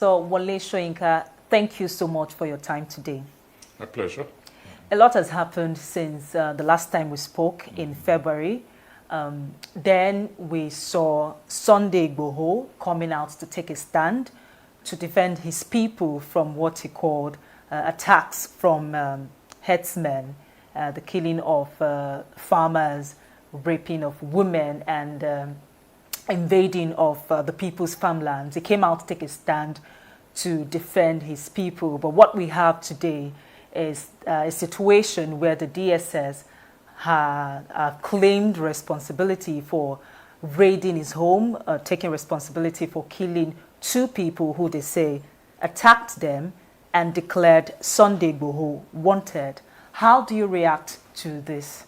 So, Wole Soyinka, thank you so much for your time today. My pleasure. A lot has happened since the last time we spoke in February. Then we saw Sunday Igboho coming out to take a stand to defend his people from what he called attacks from herdsmen, the killing of farmers, raping of women, and invading of the people's farmlands. He came out to take a stand to defend his people. But what we have today is a situation where the DSS have claimed responsibility for raiding his home, taking responsibility for killing two people who they say attacked them, and declared Sunday Igboho wanted. How do you react to this?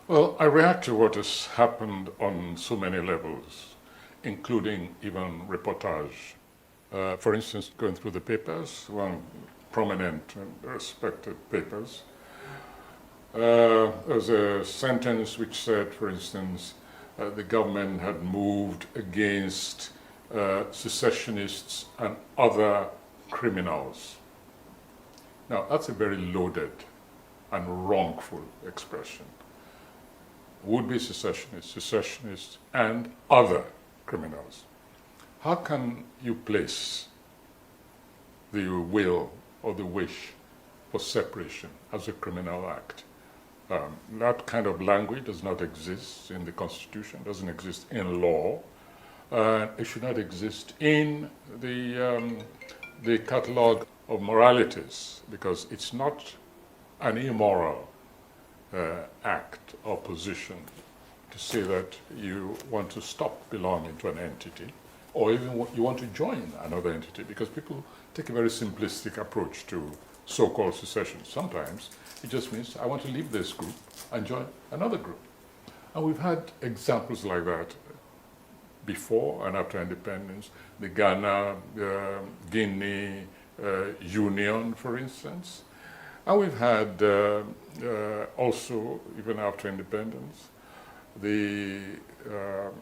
Well, I react to what has happened on so many levels, including even reportage. For instance, going through the papers, one prominent and respected papers, there's a sentence which said, for instance, the government had moved against secessionists and other criminals. Now, that's a very loaded and wrongful expression. Would-be secessionists, and other criminals. How can you place the will or the wish for separation as a criminal act? That kind of language does not exist in the Constitution, doesn't exist in law. It should not exist in the catalogue of moralities, because it's not an immoral act or position to say that you want to stop belonging to an entity, or even you want to join another entity, because people take a very simplistic approach to so-called secession. Sometimes it just means I want to leave this group and join another group. And we've had examples like that before and after independence. The Ghana, Guinea Union, for instance. And we've had also, even after independence, the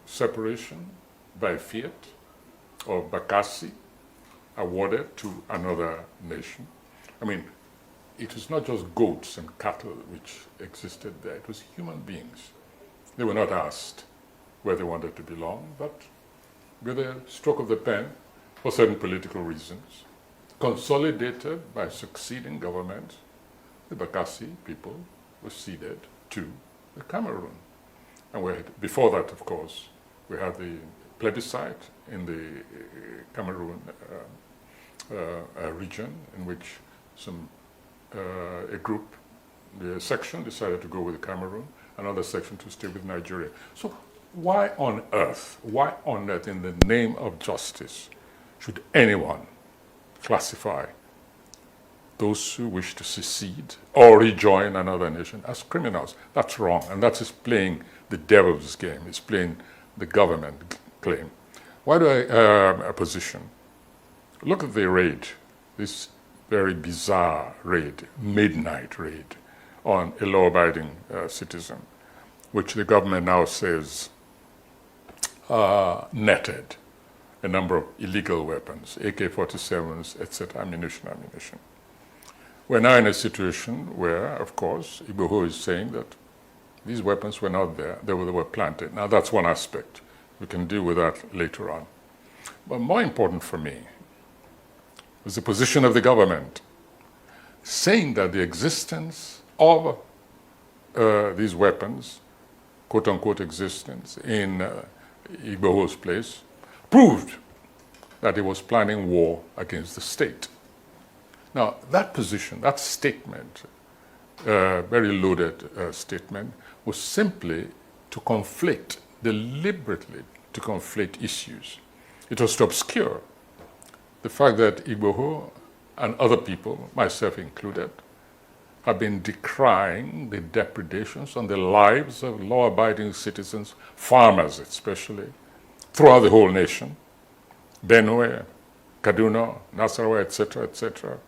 separation by fiat of Bakassi awarded to another nation. I mean, it was not just goats and cattle which existed there, it was human beings. They were not asked where they wanted to belong, but with a stroke of the pen, for certain political reasons, consolidated by succeeding governments, the Bakassi people were ceded to the Cameroon. And before that, of course, we had the plebiscite in the Cameroon region, in which a group, the section decided to go with Cameroon, another section to stay with Nigeria. So why on earth, in the name of justice, should anyone classify those who wish to secede or rejoin another nation as criminals? That's wrong, and that is playing the devil's game. It's playing the government claim. Why do I position? Look at the raid, this very bizarre raid, midnight raid on a law-abiding citizen, which the government now says netted a number of illegal weapons, AK-47s, etc., ammunition. We're now in a situation where, of course, Igboho is saying that these weapons were not there, they were planted. Now, that's one aspect. We can deal with that later on. But more important for me was the position of the government, saying that the existence of these weapons, quote-unquote existence, in Igboho's place, proved that he was planning war against the state. Now, that position, that statement, very loaded statement, was simply to conflate, deliberately to conflate issues. It was to obscure the fact that Igboho and other people, myself included, have been decrying the depredations on the lives of law-abiding citizens, farmers especially, throughout the whole nation, Benue, Kaduna, Nasarawa, etc.,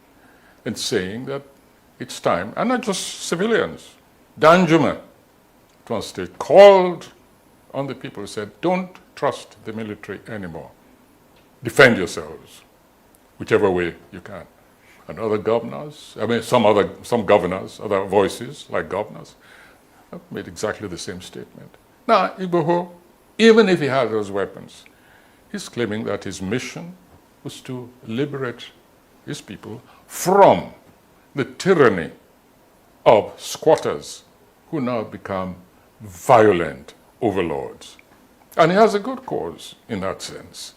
and saying that it's time, and not just civilians. Danjuma, one state, called on the people, said, don't trust the military anymore. defend yourselves, whichever way you can. And other governors, some governors, other voices like governors, have made exactly the same statement. Now, Igboho, even if he had those weapons, he's claiming that his mission was to liberate his people from the tyranny of squatters who now become violent overlords. And he has a good cause in that sense.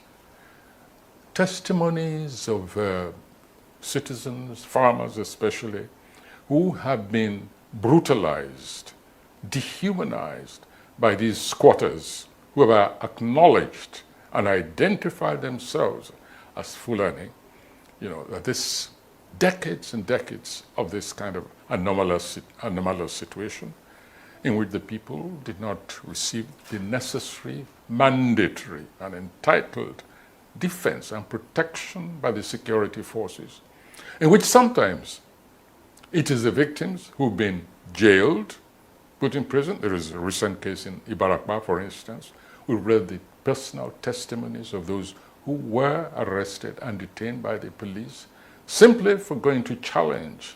Testimonies of citizens, farmers especially, who have been brutalized, dehumanized by these squatters who have acknowledged and identified themselves as Fulani, that this decades and decades of this kind of anomalous situation in which the people did not receive the necessary, mandatory, and entitled defense and protection by the security forces, in which sometimes it is the victims who've been jailed, put in prison. There is a recent case in Ibarakba, for instance. We read the personal testimonies of those who were arrested and detained by the police simply for going to challenge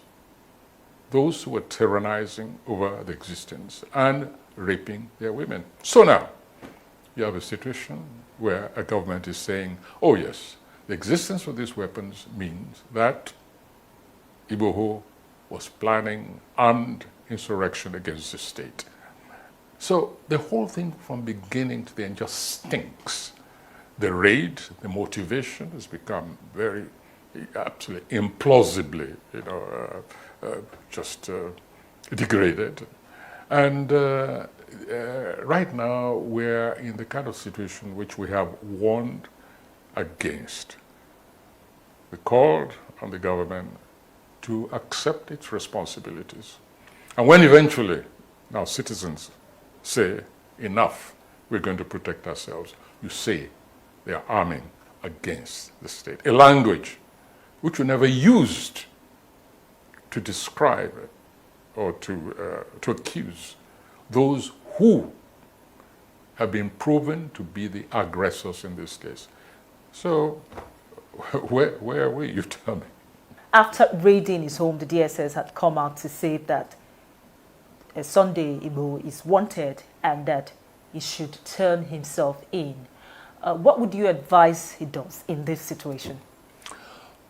those who were tyrannizing over the existence and raping their women. So now, you have a situation where a government is saying, oh yes, the existence of these weapons means that Igboho was planning armed insurrection against the state. So the whole thing from beginning to the end just stinks. The raid, the motivation has become very, absolutely implausibly, degraded. And right now we're in the kind of situation which we have warned against. We called on the government to accept its responsibilities. And when eventually now citizens say, enough, we're going to protect ourselves, you say they are arming against the state. A language which we never used to describe or to accuse those who have been proven to be the aggressors in this case. So where are we, you tell me? After raiding his home, the DSS had come out to say that Sunday Igboho is wanted and that he should turn himself in. What would you advise he does in this situation?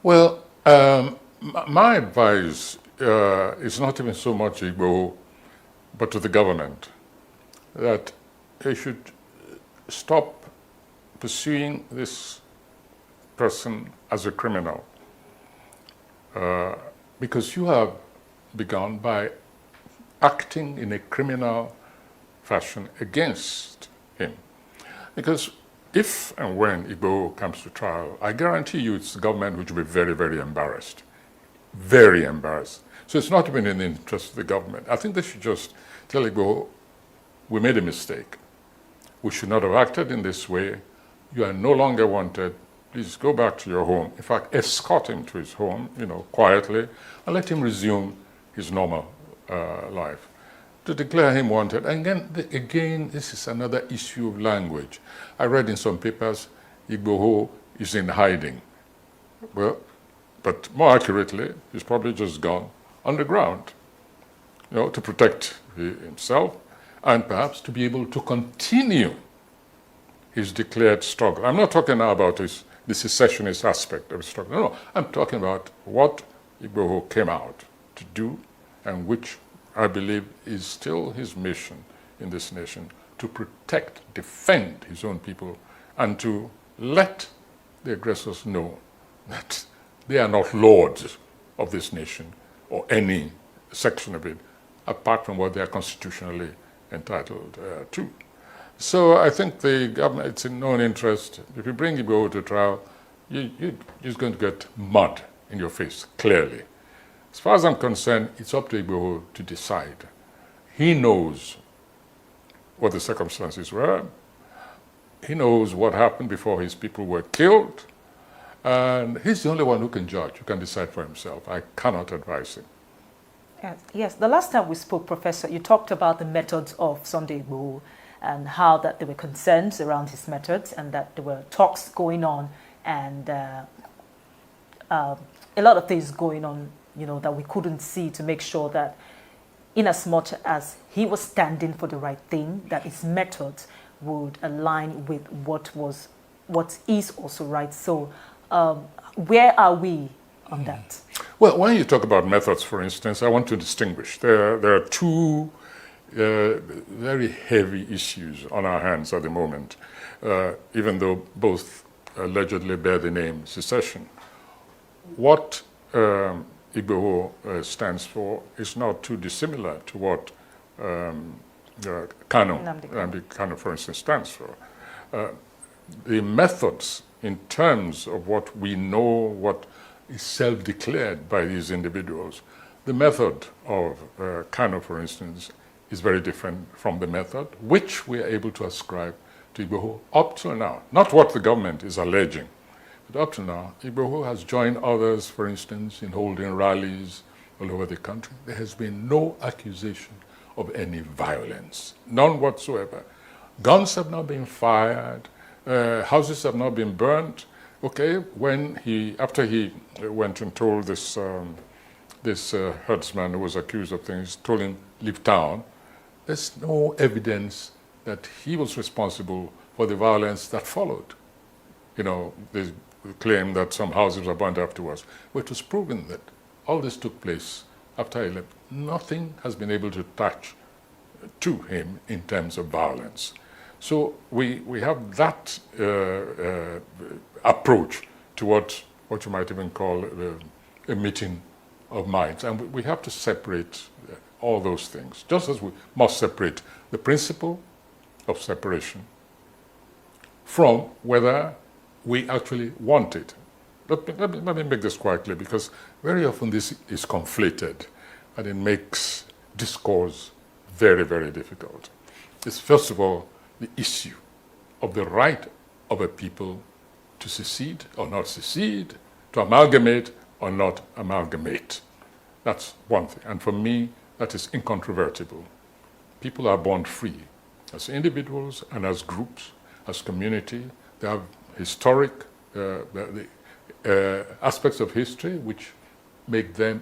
Well, my advice is not even so much Igboho, but to the government, that they should stop pursuing this person as a criminal. Because you have begun by acting in a criminal fashion against him. Because if and when Igboho comes to trial, I guarantee you it's the government which will be very, very embarrassed. Very embarrassed. So it's not even in the interest of the government. I think they should just tell Igboho, we made a mistake. We should not have acted in this way. You are no longer wanted. Please go back to your home. In fact, escort him to his home, quietly, and let him resume his normal life. To declare him wanted. And again, this is another issue of language. I read in some papers, Igboho is in hiding. Well, but more accurately, he's probably just gone underground, to protect himself and perhaps to be able to continue his declared struggle. I'm not talking now about the secessionist aspect of his struggle. No, I'm talking about what Igboho came out to do and which I believe is still his mission in this nation, to protect, defend his own people, and to let the aggressors know that they are not lords of this nation or any section of it, apart from what they are constitutionally entitled to. So I think the government, it's in no interest. If you bring Igboho to trial, you're just going to get mud in your face, clearly. As far as I'm concerned, it's up to Igboho to decide. He knows what the circumstances were. He knows what happened before his people were killed. And he's the only one who can judge, who can decide for himself. I cannot advise him. Yes. The last time we spoke, Professor, you talked about the methods of Sunday Igboho and how that there were concerns around his methods and that there were talks going on and a lot of things going on, that we couldn't see, to make sure that in as much as he was standing for the right thing, that his methods would align with what is also right. So where are we on that? Well, when you talk about methods, for instance, I want to distinguish. There are two very heavy issues on our hands at the moment, even though both allegedly bear the name secession. What Igboho stands for is not too dissimilar to what Nnamdi Kanu, for instance, stands for. The methods in terms of what we know, what is self-declared by these individuals, the method of Kanu, for instance, is very different from the method which we are able to ascribe to Igboho up to now. Not what the government is alleging, but up to now, Igboho has joined others, for instance, in holding rallies all over the country. There has been no accusation of any violence, none whatsoever. Guns have not been fired, houses have not been burnt. Okay, after he went and told this herdsman who was accused of things, told him leave town, there's no evidence that he was responsible for the violence that followed. They claim that some houses were burned afterwards. But it was proven that all this took place after he left. Nothing has been able to attach to him in terms of violence. So we have that approach to what you might even call a meeting of minds. And we have to separate all those things, just as we must separate the principle of separation from whether we actually want it. Let me make this quite clear, because very often this is conflated and it makes discourse very, very difficult. It's first of all the issue of the right of a people to secede or not secede, to amalgamate or not amalgamate. That's one thing. And for me, that is incontrovertible. People are born free as individuals and as groups, as community. They have historic aspects of history which make them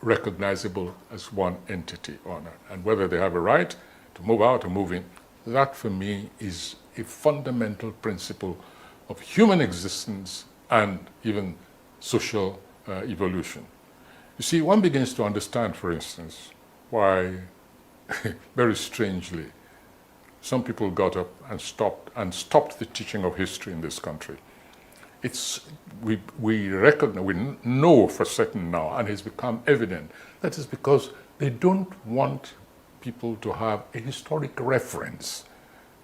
recognizable as one entity or not. And whether they have a right to move out or move in, that for me is a fundamental principle of human existence and even social evolution. You see, one begins to understand, for instance, why, very strangely, some people got up and stopped the teaching of history in this country. We recognize, we know for certain now, and it's become evident, that is because they don't want people to have a historic reference,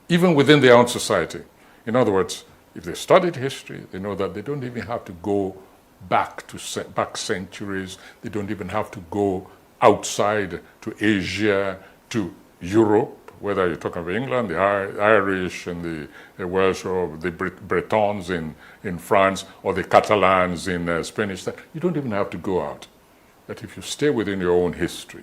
even within their own society. In other words, if they studied history, they know that they don't even have to go back centuries. They don't even have to go outside to Asia, to Europe, whether you're talking about England, the Irish and the Welsh, or the Bretons in France, or the Catalans in Spanish. You don't even have to go out. That if you stay within your own history,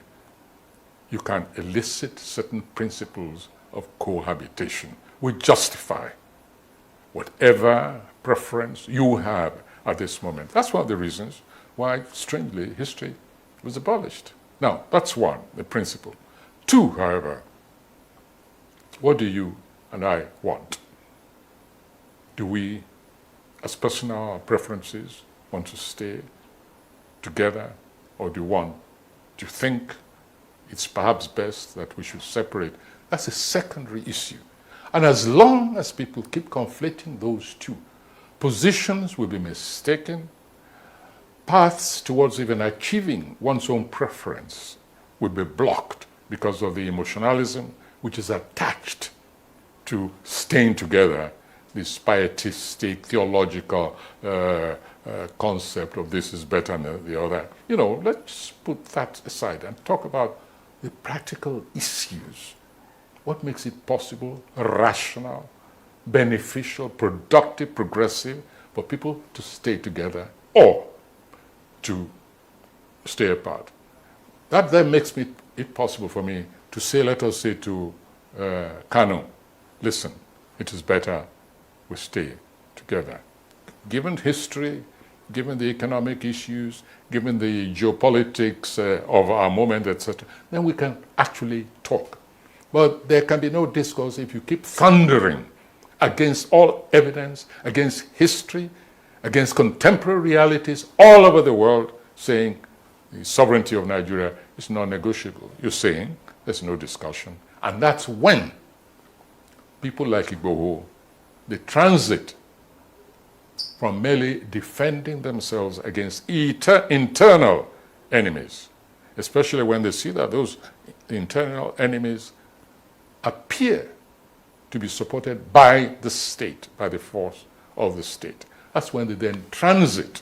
you can elicit certain principles of cohabitation which justify whatever preference you have at this moment. That's one of the reasons why, strangely, history was abolished. Now, that's one, the principle. Two, however, what do you and I want? Do we, as personal preferences, want to stay together, or do you think it's perhaps best that we should separate? That's a secondary issue. And as long as people keep conflating those two, positions will be mistaken, paths towards even achieving one's own preference will be blocked because of the emotionalism which is attached to staying together, this pietistic, theological concept of this is better than the other. Let's put that aside and talk about the practical issues. What makes it possible, rational, beneficial, productive, progressive for people to stay together or to stay apart? That then makes it possible for me to say, let us say to Kanu, listen, it is better we stay together. given history, given the economic issues, given the geopolitics of our moment, etc., then we can actually talk. But there can be no discourse if you keep thundering against all evidence, against history, against contemporary realities all over the world, saying the sovereignty of Nigeria is non-negotiable. You're saying there's no discussion. And that's when people like Igboho, they transit from merely defending themselves against internal enemies, especially when they see that those internal enemies appear to be supported by the state, by the force of the state. That's when they then transit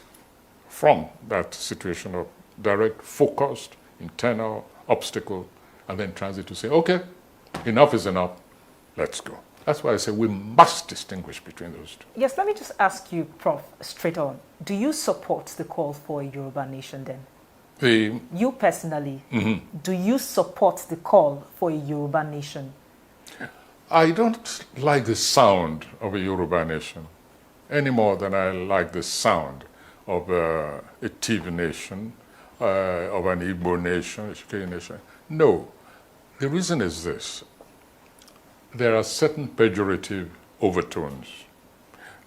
from that situation of direct, focused, internal obstacle, and then transit to say, okay, enough is enough, let's go. That's why I say we must distinguish between those two. Yes, let me just ask you, Prof, straight on. Do you support the call for a Yoruba nation then? You personally, do you support the call for a Yoruba nation? I don't like the sound of a Yoruba nation any more than I like the sound of a Tiv nation, of an Igbo nation, a Shikei nation. No, the reason is this. There are certain pejorative overtones,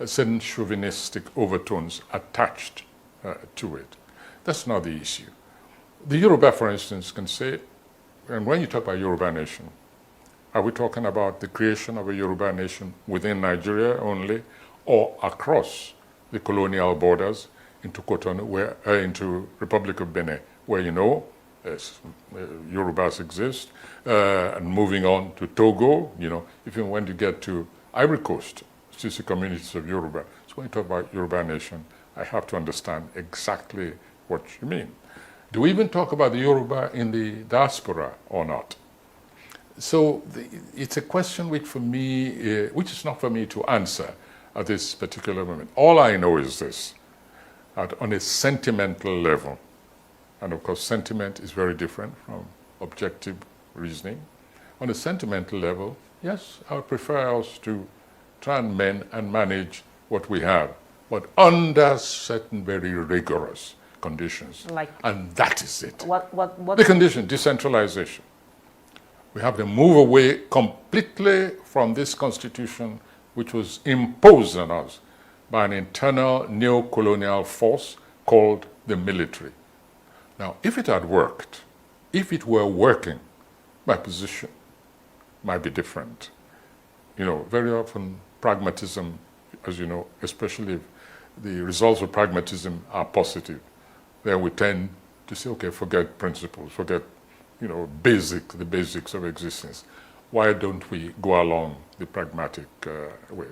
certain chauvinistic overtones attached to it. That's not the issue. The Yoruba, for instance, can say, and when you talk about Yoruba nation, are we talking about the creation of a Yoruba nation within Nigeria only, or across the colonial borders into Cotonou, into Republic of Benin, where Yorubas exist, and moving on to Togo, even when you get to Ivory Coast, still see communities of Yoruba. So when you talk about Yoruba nation, I have to understand exactly what you mean. Do we even talk about the Yoruba in the diaspora or not? So it's a question which for me, which is not for me to answer at this particular moment. All I know is this, that on a sentimental level, and of course sentiment is very different from objective reasoning. On a sentimental level, yes, I would prefer us to try and mend and manage what we have, but under certain very rigorous conditions. And that is it. What? The condition, decentralization. We have to move away completely from this constitution which was imposed on us by an internal neo-colonial force called the military. Now, if it had worked, if it were working, my position might be different. Very often pragmatism, as you know, especially if the results of pragmatism are positive, then we tend to say, okay, forget principles, forget, the basics of existence. Why don't we go along the pragmatic way?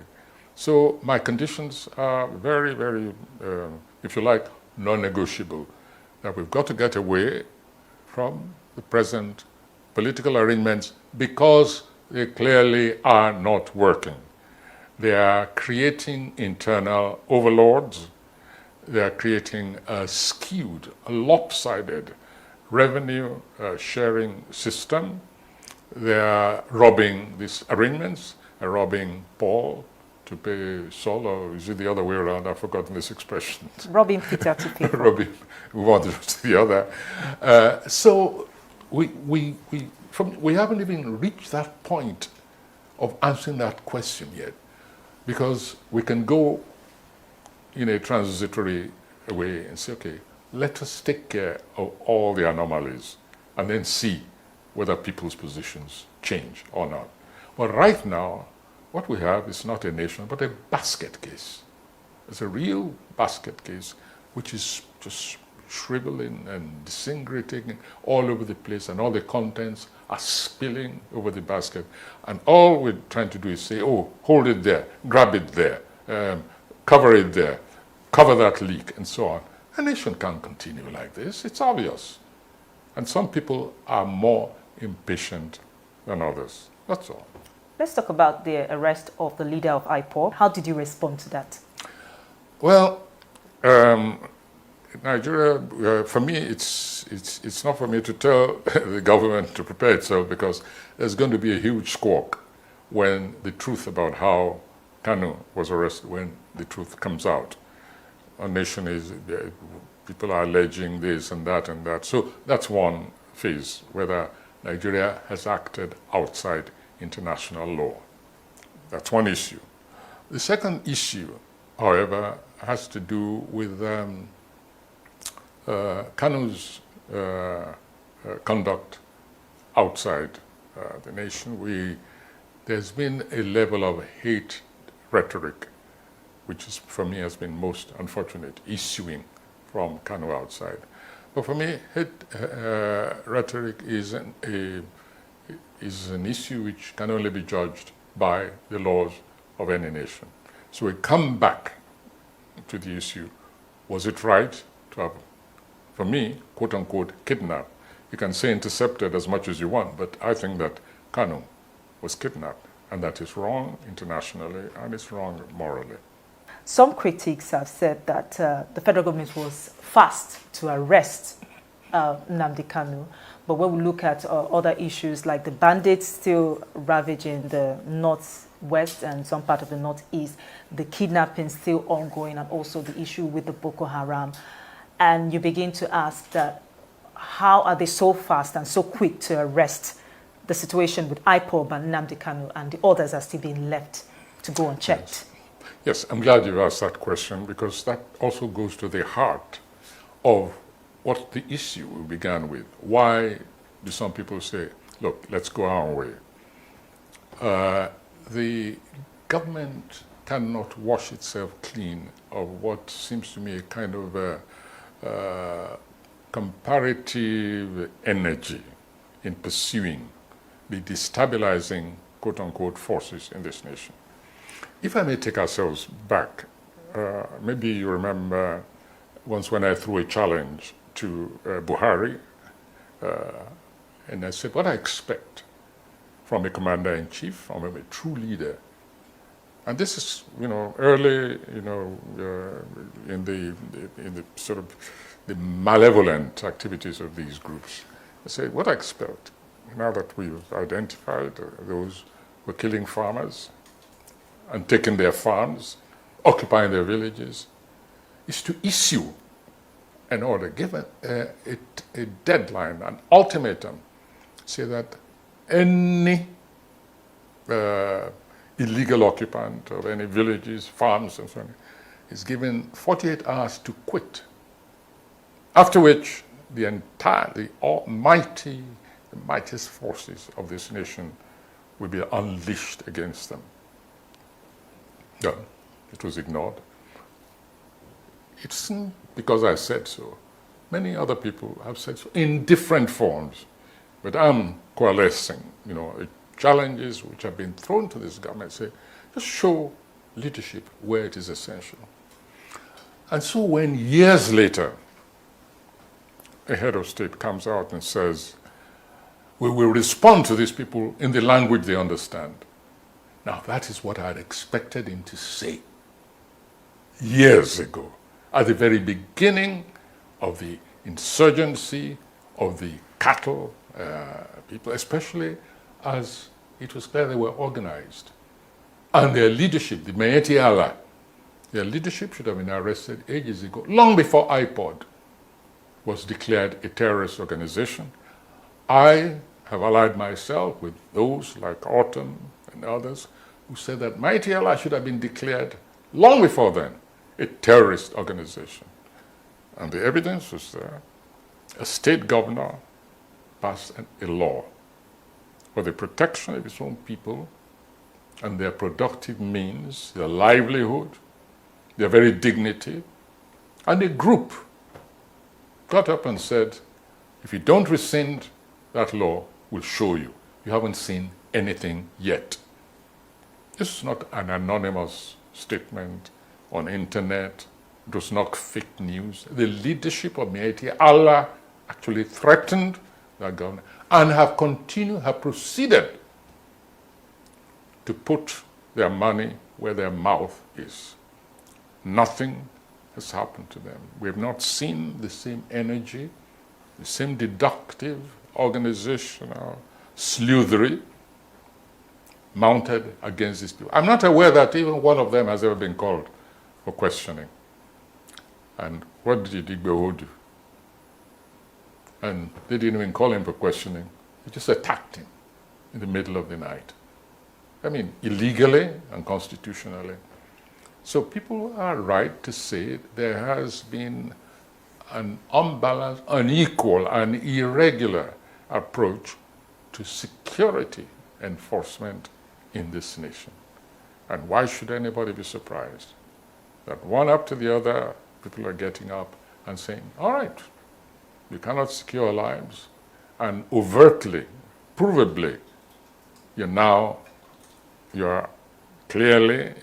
So my conditions are very, very, if you like, non-negotiable. That we've got to get away from the present political arrangements because they clearly are not working. They are creating internal overlords. They are creating a skewed, a lopsided revenue sharing system. They are robbing these arrangements, robbing Paul to pay Saul, or is it the other way around? I've forgotten this expression. Robbing Peter to pay Paul. Robbing one to the other. So we haven't even reached that point of answering that question yet, because we can go in a transitory way and say, okay, let us take care of all the anomalies and then see whether people's positions change or not. But right now, what we have is not a nation, but a basket case. It's a real basket case, which is just shriveling and disintegrating all over the place, and all the contents are spilling over the basket. And all we're trying to do is say, oh, hold it there, grab it there, cover it there, cover that leak, and so on. A nation can't continue like this. It's obvious. And some people are more impatient than others. That's all. Let's talk about the arrest of the leader of IPOB. How did you respond to that? Well, Nigeria, for me, it's not for me to tell the government to prepare itself, because there's going to be a huge squawk when the truth about how Kanu was arrested, when the truth comes out. our nation is, people are alleging this and that and that. So that's one phase, whether Nigeria has acted outside international law. That's one issue. The second issue, however, has to do with Kanu's conduct outside the nation. There's been a level of hate rhetoric, which is, for me, has been most unfortunate, issuing from Kanu outside. But for me, hate rhetoric is an issue which can only be judged by the laws of any nation. So we come back to the issue, was it right to have, for me, quote unquote, kidnapped? You can say intercepted as much as you want, but I think that Kanu was kidnapped, and that is wrong internationally, and it's wrong morally. Some critics have said that the federal government was fast to arrest Nnamdi Kanu, but when we look at other issues like the bandits still ravaging the northwest and some part of the northeast, the kidnapping still ongoing, and also the issue with the Boko Haram, and you begin to ask that how are they so fast and so quick to arrest? The situation with IPOB and Nnamdi Kanu and the others are still being left to go unchecked. Yes, I'm glad you asked that question, because that also goes to the heart of what the issue we began with. Why do some people say, look, let's go our way? The government cannot wash itself clean of what seems to me a kind of comparative energy in pursuing the destabilizing, quote-unquote, forces in this nation. If I may take ourselves back, maybe you remember once when I threw a challenge to Buhari, and I said, what I expect from a commander-in-chief, from a true leader, and this is, early, in the sort of the malevolent activities of these groups. I say, what I expect, now that we've identified those who are killing farmers and taking their farms, occupying their villages, is to issue an order, give a deadline, an ultimatum, say that any illegal occupant of any villages, farms, and so on, is given 48 hours to quit. After which, the mightiest forces of this nation will be unleashed against them. No, it was ignored. It's because I said so. Many other people have said so in different forms. But I'm coalescing, the challenges which have been thrown to this government, say, just show leadership where it is essential. And so when years later, a head of state comes out and says, we will respond to these people in the language they understand. Now, that is what I had expected him to say years ago, at the very beginning of the insurgency of the cattle people, especially as it was clear they were organized. And their leadership, the Maeti Allah, their leadership should have been arrested ages ago, long before IPOD was declared a terrorist organization. I have allied myself with those like Autumn and others who said that Maeti Allah should have been declared long before then a terrorist organization. And the evidence was there. A state governor passed a law for the protection of its own people and their productive means, their livelihood, their very dignity. And a group got up and said, if you don't rescind that law, we'll show you. You haven't seen anything yet. This is not an anonymous statement on internet. It was not fake news. The leadership of Maeti Allah actually threatened that government and have proceeded to put their money where their mouth is. Nothing has happened to them. We have not seen the same energy, the same deductive, organizational sleuthery mounted against these people. I'm not aware that even one of them has ever been called for questioning. And what did Igboho do? And they didn't even call him for questioning. They just attacked him in the middle of the night. I mean, illegally and constitutionally. So people are right to say there has been an unbalanced, unequal, and irregular approach to security enforcement in this nation. And why should anybody be surprised that one after the other, people are getting up and saying, all right, you cannot secure lives, and overtly, provably, you're clearly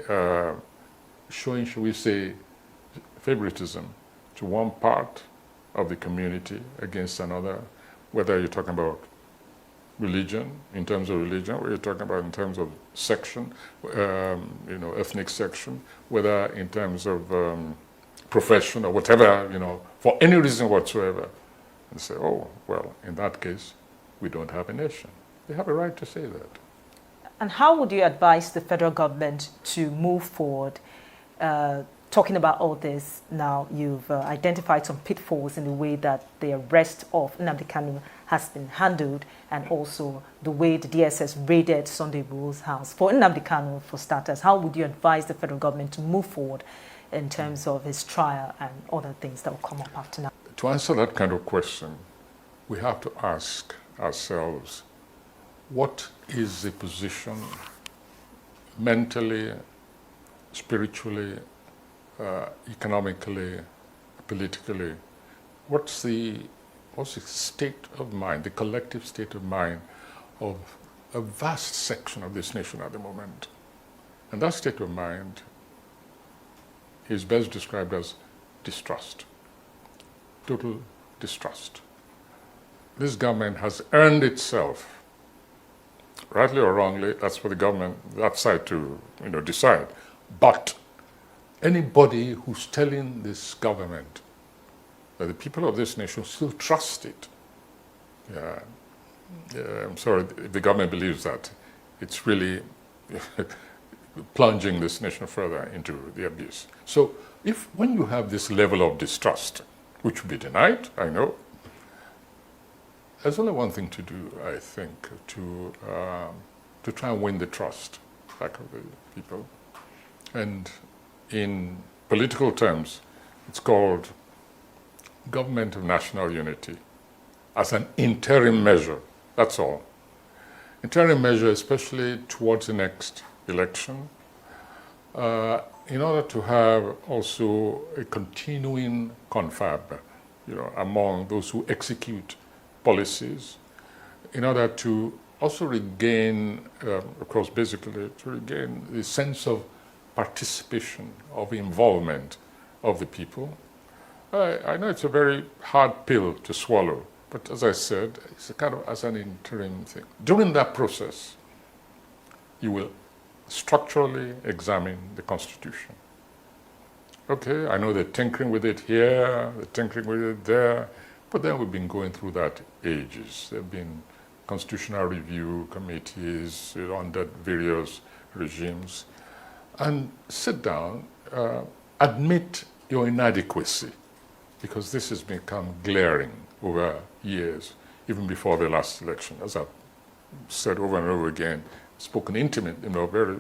showing, shall we say, favoritism to one part of the community against another, whether you're talking about religion, in terms of religion, whether you're talking about in terms of section, ethnic section, whether in terms of profession or whatever, for any reason whatsoever. And say, oh, well, in that case, we don't have a nation. They have a right to say that. And how would you advise the federal government to move forward? Talking about all this now, you've identified some pitfalls in the way that the arrest of Nnamdi Kanu has been handled, and also the way the DSS raided Sunday Igboho's house. For Nnamdi Kanu, for starters, how would you advise the federal government to move forward in terms of his trial and other things that will come up after now? To answer that kind of question, we have to ask ourselves, what is the position mentally, spiritually, economically, politically? What's the state of mind, the collective state of mind of a vast section of this nation at the moment? And that state of mind is best described as distrust. Total distrust. This government has earned itself, rightly or wrongly, that's for the government, that side to decide. But anybody who's telling this government that the people of this nation still trust it, I'm sorry, if the government believes that, it's really plunging this nation further into the abyss. So when you have this level of distrust, which will be denied, I know, there's only one thing to do, I think, to try and win the trust back of the people. And in political terms, it's called government of national unity as an interim measure, that's all. Interim measure, especially towards the next election, in order to have also a continuing confab, among those who execute policies, in order to also regain, of course, basically to regain the sense of participation, of involvement of the people. I know it's a very hard pill to swallow, but as I said, it's a kind of as an interim thing. During that process, you will structurally examine the Constitution. Okay, I know they're tinkering with it here, they're tinkering with it there, but then we've been going through that ages. There have been constitutional review committees under various regimes. And sit down, admit your inadequacy, because this has become glaring over years, even before the last election. As I've said over and over again, spoken intimately, very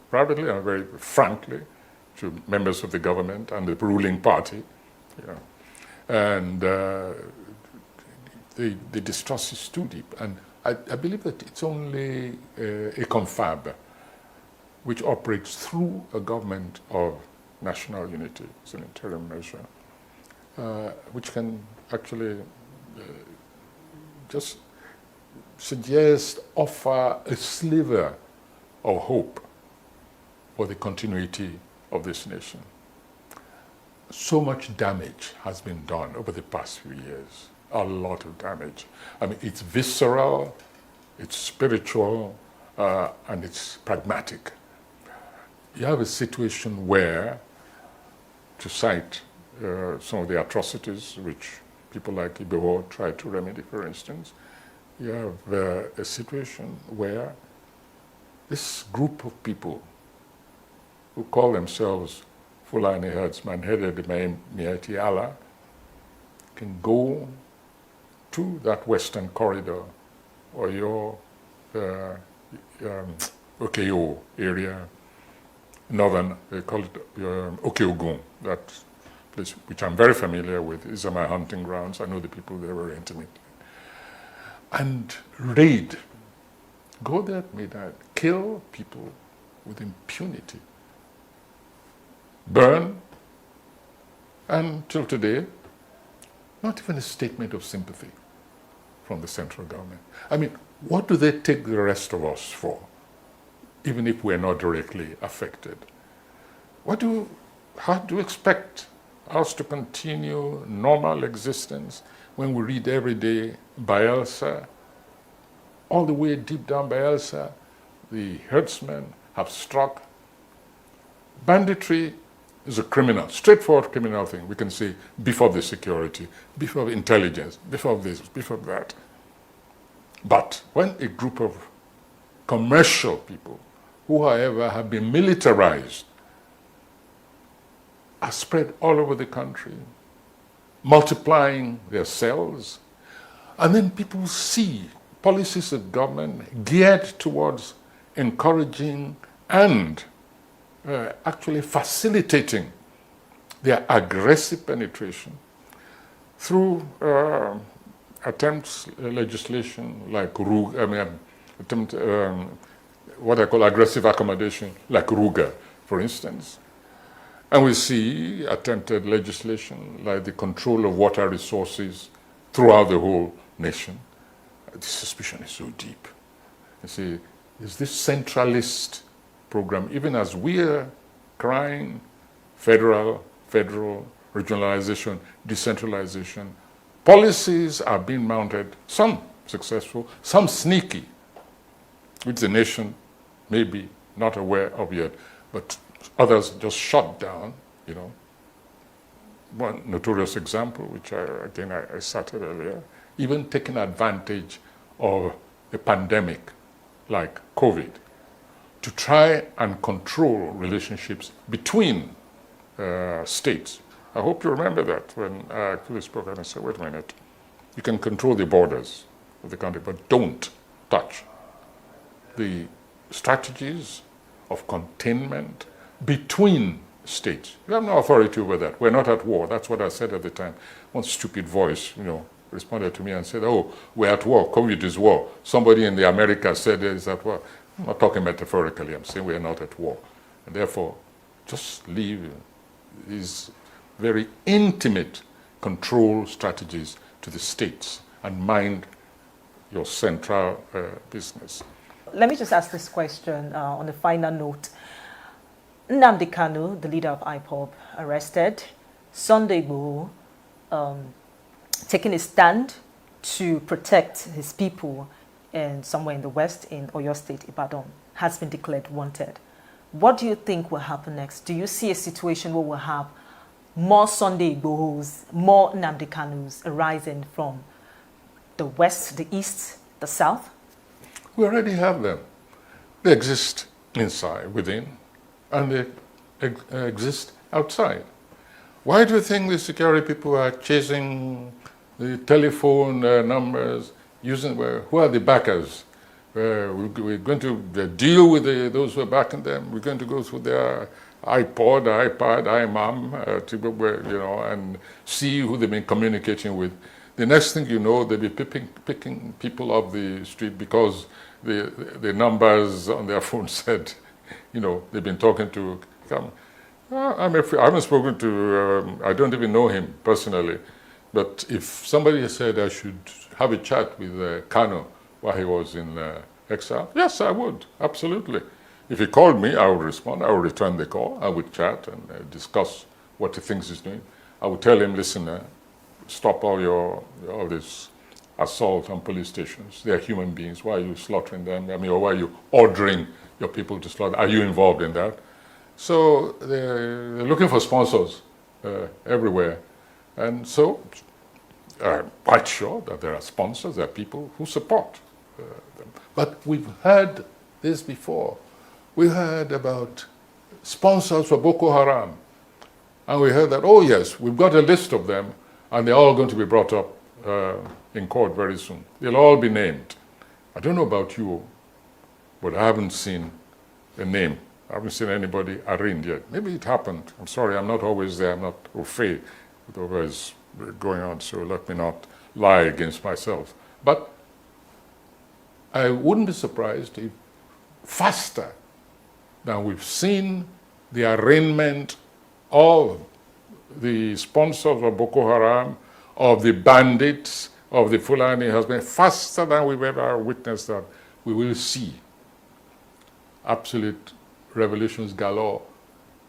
privately and very frankly to members of the government and the ruling party. And the distrust is too deep. And I believe that it's only a confab which operates through a government of national unity. It's an interim measure, which can actually just suggest, offer a sliver of hope for the continuity of this nation. So much damage has been done over the past few years, a lot of damage. I mean, it's visceral, it's spiritual, and it's pragmatic. You have a situation where, to cite some of the atrocities which people like Igboho try to remedy, for instance, you have a situation where this group of people who call themselves Fulani herdsman headed by Mieti Allah can go to that western corridor or your Okeo area, northern, they call it Okeogun, that place which I'm very familiar with. These are my hunting grounds. I know the people there very intimately. And raid, go there at midnight, kill people with impunity, burn, and till today, not even a statement of sympathy from the central government. I mean, what do they take the rest of us for, even if we're not directly affected? How do you expect us to continue normal existence when we read every day Bayelsa, all the way deep down Bayelsa, the herdsmen have struck? Banditry is a criminal, straightforward criminal thing. We can say before the security, before intelligence, before this, before that. But when a group of commercial people who, however, have been militarized are spread all over the country, multiplying their cells, and then people see policies of government geared towards encouraging and actually facilitating their aggressive penetration through attempts, legislation like what I call aggressive accommodation, like Ruga, for instance. And we see attempted legislation like the control of water resources throughout the whole nation. The suspicion is so deep. You see, is this centralist program, even as we're crying federal, regionalization, decentralization, policies are being mounted, some successful, some sneaky, which the nation may be not aware of yet, but others just shut down, you know. One notorious example, which I cited earlier, even taking advantage of a pandemic like COVID to try and control relationships between states. I hope you remember that when I actually spoke and I said, wait a minute, you can control the borders of the country, but don't touch the strategies of containment between states. You have no authority over that. We're not at war. That's what I said at the time. One stupid voice, responded to me and said, oh, we're at war. COVID is war. Somebody in the Americas said it's at war. I'm not talking metaphorically. I'm saying we're not at war. And therefore, just leave these very intimate control strategies to the states and mind your central business. Let me just ask this question on a final note. Nnamdi Kanu, the leader of IPOB, arrested. Sunday Igboho, taking a stand to protect his people and somewhere in the west, in Oyo State, Ibadan, has been declared wanted. What do you think will happen next? Do you see a situation where we'll have more Sunday Igbohos, more Nnamdi Kanus arising from the west, the east, the south? We already have them. They exist inside, within, and they exist outside. Why do you think the security people are chasing the telephone numbers, using, who are the backers? We're going to deal with those who are backing them. We're going to go through their iPod, iPad, iMam, and see who they've been communicating with. The next thing you know, they'll be picking people off the street because the numbers on their phone said, they've been talking to. I haven't spoken to, I don't even know him personally, but if somebody said I should have a chat with Kano while he was in exile, yes, I would, absolutely. If he called me, I would respond, I would return the call, I would chat and discuss what he thinks he's doing. I would tell him, listen, stop all this assault on police stations. They are human beings. Why are you slaughtering them? Or why are you ordering your people to slaughter? Are you involved in that? So they're looking for sponsors everywhere. And so I'm quite sure that there are sponsors, there are people who support them. But we've heard this before. We heard about sponsors for Boko Haram. And we heard that, oh yes, we've got a list of them, and they're all going to be brought up in court very soon. They'll all be named. I don't know about you, but I haven't seen a name. I haven't seen anybody arraigned yet. Maybe it happened. I'm sorry, I'm not always there. I'm not au fait with whatever is going on, so let me not lie against myself. But I wouldn't be surprised if faster than we've seen the arraignment of the sponsors of Boko Haram, of the bandits, of the Fulani husband, faster than we've ever witnessed that, we will see absolute revelations galore,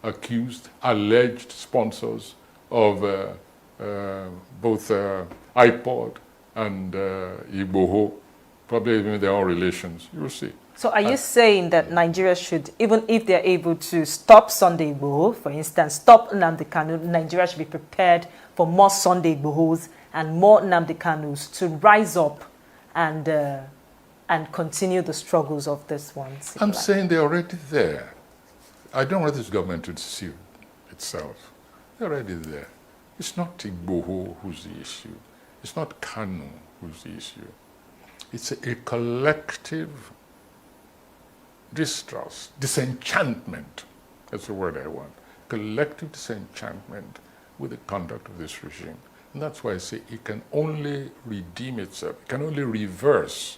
accused, alleged sponsors of both IPOD and Igboho, probably even their own relations. You will see. So are you saying that Nigeria should, even if they're able to stop Sunday Igboho, for instance, stop Nnamdi Kanu, Nigeria should be prepared for more Sunday Igbohos and more Nnamdi Kanus to rise up and continue the struggles of this one? I'm saying they're already there. I don't want this government to deceive itself. They're already there. It's not Igboho who's the issue. It's not Kanu who's the issue. It's a collective distrust, disenchantment. That's the word I want. Collective disenchantment with the conduct of this regime. And that's why I say it can only redeem itself. It can only reverse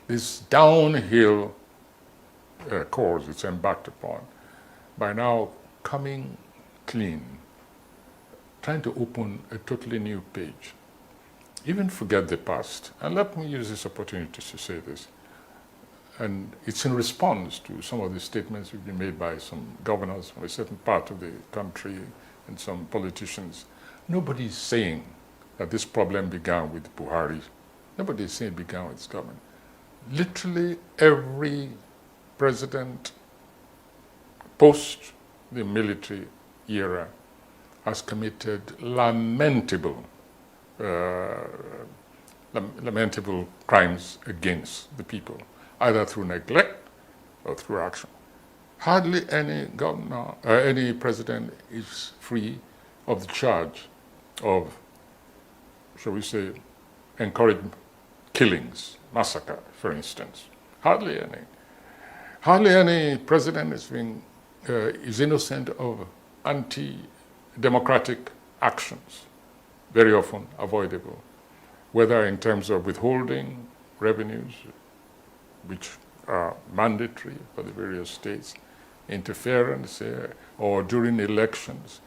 this downhill course it's embarked upon by now coming clean, trying to open a totally new page. Even forget the past. And let me use this opportunity to say this. And it's in response to some of the statements which have been made by some governors from a certain part of the country and some politicians. Nobody is saying that this problem began with Buhari. Nobody is saying it began with his government. Literally every president post the military era has committed lamentable crimes against the people, either through neglect or through action. Hardly any governor, any president is free of the charge of, shall we say, encouraging killings, massacre, for instance. Hardly any. Hardly any president is innocent of anti-democratic actions, very often avoidable, whether in terms of withholding revenues, which are mandatory for the various states, interference, or during elections.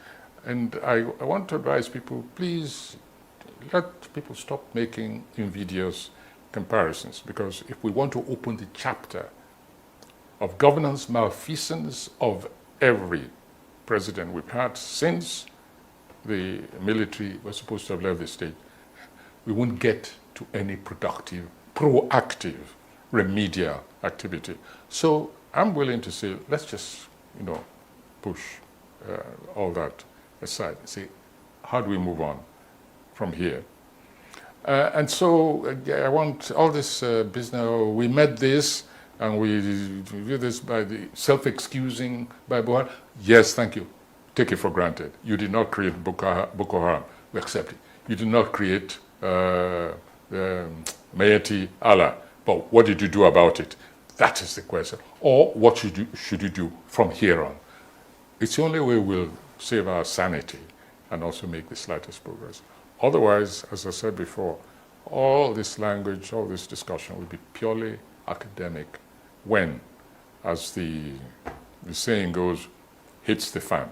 And I want to advise people, please let people stop making invidious comparisons, because if we want to open the chapter of governance malfeasance of every president we've had since the military was supposed to have left the state, we won't get to any productive, proactive, remedial activity. So I'm willing to say, let's just, push all that aside and say, how do we move on from here? And so I want all this business, we met this, and we do this by the self-excusing by Buhari. Yes, thank you. Take it for granted. You did not create Boko Haram. We accept it. You did not create Mayeti Allah. But what did you do about it? That is the question. Or what should you do from here on? It's the only way we'll save our sanity and also make the slightest progress. Otherwise, as I said before, all this language, all this discussion will be purely academic when, as the saying goes, hits the fan.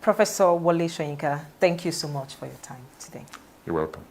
Professor Wole Soyinka, thank you so much for your time today. You're welcome.